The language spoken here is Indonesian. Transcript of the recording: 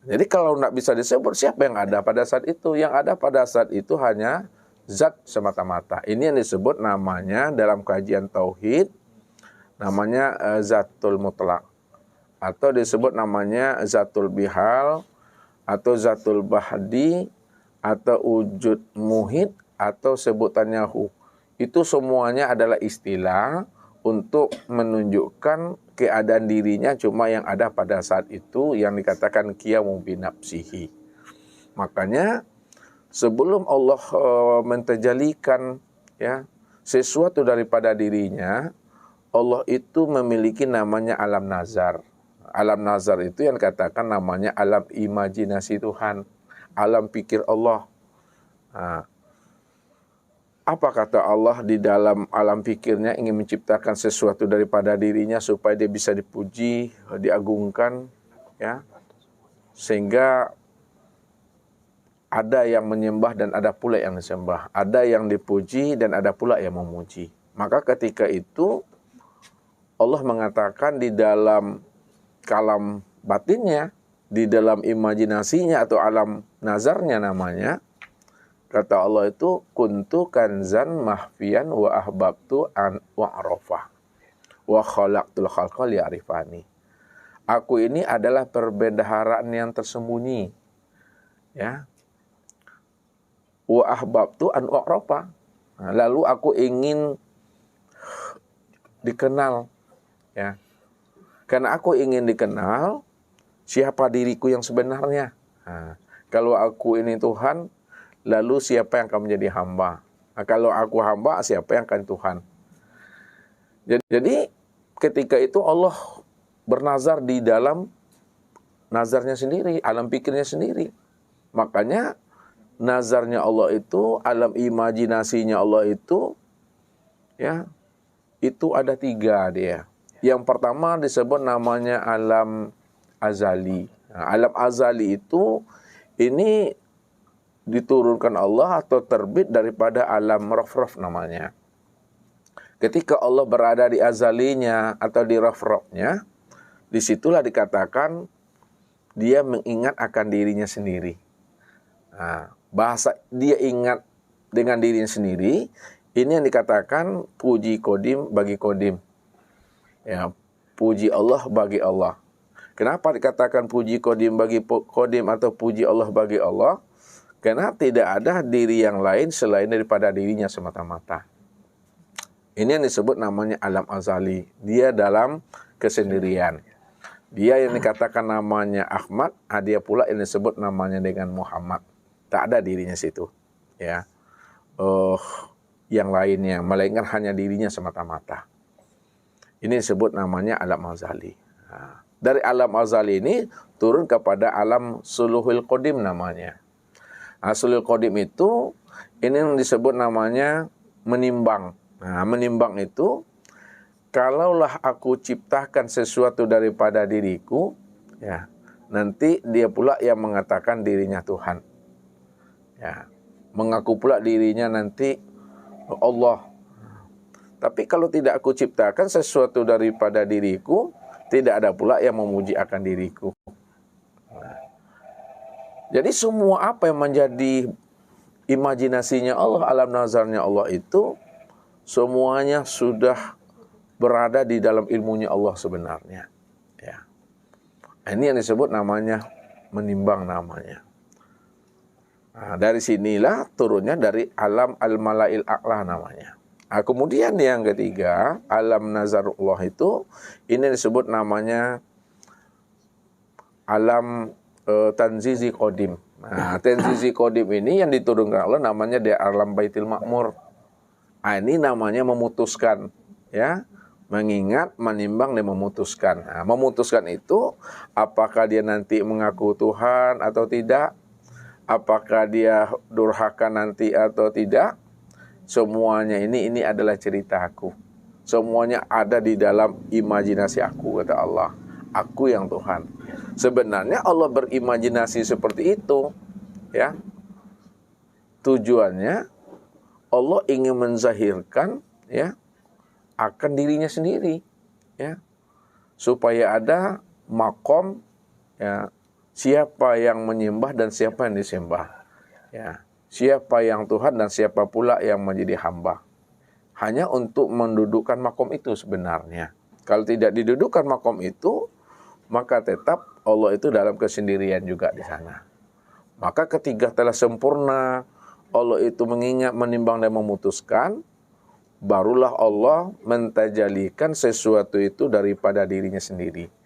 Jadi kalau tidak bisa disebut, siapa yang ada pada saat itu? Yang ada pada saat itu hanya zat semata-mata. Ini yang disebut namanya dalam kajian tauhid, namanya zatul mutlak. Atau disebut namanya zatul bihal, atau zatul bahdi, atau wujud muhit, atau sebutannya hu. Itu semuanya adalah istilah untuk menunjukkan keadaan dirinya cuma yang ada pada saat itu yang dikatakan qiyamu binafsihi. Makanya sebelum Allah mentajalikan ya sesuatu daripada dirinya, Allah itu memiliki namanya alam nazar. Alam nazar itu yang dikatakan namanya alam imajinasi Tuhan, alam pikir Allah. Nah, apa kata Allah di dalam alam pikirnya ingin menciptakan sesuatu daripada dirinya supaya dia bisa dipuji, diagungkan, ya, sehingga ada yang menyembah dan ada pula yang disembah, ada yang dipuji dan ada pula yang memuji. Maka ketika itu Allah mengatakan di dalam kalam batinnya, di dalam imajinasinya atau alam nazarnya namanya, kata Allah itu kuntu kanzan mahfian wa ahbabtu an wa'rafah wa khalaqtul khalqa li'arifani. Aku ini adalah perbendaharaan yang tersembunyi. Ya. Wa ahbabtu an wa'rafah. Nah, lalu aku ingin dikenal, ya. Karena aku ingin dikenal siapa diriku yang sebenarnya. Nah, kalau aku ini Tuhan, lalu siapa yang akan menjadi hamba? Nah, kalau aku hamba, siapa yang akan Tuhan? Jadi ketika itu Allah bernazar di dalam nazarnya sendiri, alam pikirnya sendiri. Makanya nazarnya Allah itu, alam imajinasinya Allah itu, ya, itu ada 3 dia. Yang pertama disebut namanya alam azali. Nah, alam azali itu ini diturunkan Allah atau terbit daripada alam raf-raf namanya. Ketika Allah berada di azalinya atau di raf-rafnya, disitulah dikatakan dia mengingat akan dirinya sendiri. Nah, bahasa dia ingat dengan dirinya sendiri, ini yang dikatakan puji kodim bagi kodim. Ya, puji Allah bagi Allah. Kenapa dikatakan puji kodim bagi kodim atau puji Allah bagi Allah? Karena tidak ada diri yang lain selain daripada dirinya semata-mata. Ini yang disebut namanya alam azali. Dia dalam kesendirian. Dia yang dikatakan namanya Ahmad, dia pula yang disebut namanya dengan Muhammad. Tak ada dirinya situ. Ya. Yang lainnya, melainkan hanya dirinya semata-mata. Ini disebut namanya alam azali. Nah, dari alam azali ini turun kepada alam suluhul qadim namanya. Sulhul qadim itu ini yang disebut namanya menimbang. Nah, menimbang itu kalaulah aku ciptakan sesuatu daripada diriku, ya, nanti dia pula yang mengatakan dirinya Tuhan. Ya, mengaku pula dirinya nanti Allah. Tapi kalau tidak aku ciptakan sesuatu daripada diriku, tidak ada pula yang memuji akan diriku. Nah, jadi semua apa yang menjadi imajinasinya Allah, alam nazarnya Allah itu, semuanya sudah berada di dalam ilmunya Allah sebenarnya. Ya. Ini yang disebut namanya menimbang namanya. Nah, dari sinilah turunnya dari alam al-malail a'la namanya. Nah, kemudian yang ketiga, alam nazarullah itu, ini disebut namanya alam tanzizi qadim. Nah, tanzizi qadim ini yang diturunkan Allah namanya di alam baitil ma'mur. Nah, ini namanya memutuskan, ya, mengingat, menimbang, dan memutuskan. Nah, memutuskan itu, apakah dia nanti mengaku Tuhan atau tidak, apakah dia durhaka nanti atau tidak, semuanya ini adalah ceritaku. Semuanya ada di dalam imajinasi aku, kata Allah. Aku yang Tuhan. Sebenarnya Allah berimajinasi seperti itu, ya. Tujuannya Allah ingin menzahirkan, ya, akan dirinya sendiri, ya, supaya ada makom, ya, siapa yang menyembah dan siapa yang disembah. Ya, siapa yang Tuhan dan siapa pula yang menjadi hamba. Hanya untuk mendudukkan makom itu sebenarnya. Kalau tidak didudukkan makom itu, maka tetap Allah itu dalam kesendirian juga di sana. Maka ketika telah sempurna, Allah itu mengingat, menimbang dan memutuskan, barulah Allah mentajalikan sesuatu itu daripada dirinya sendiri.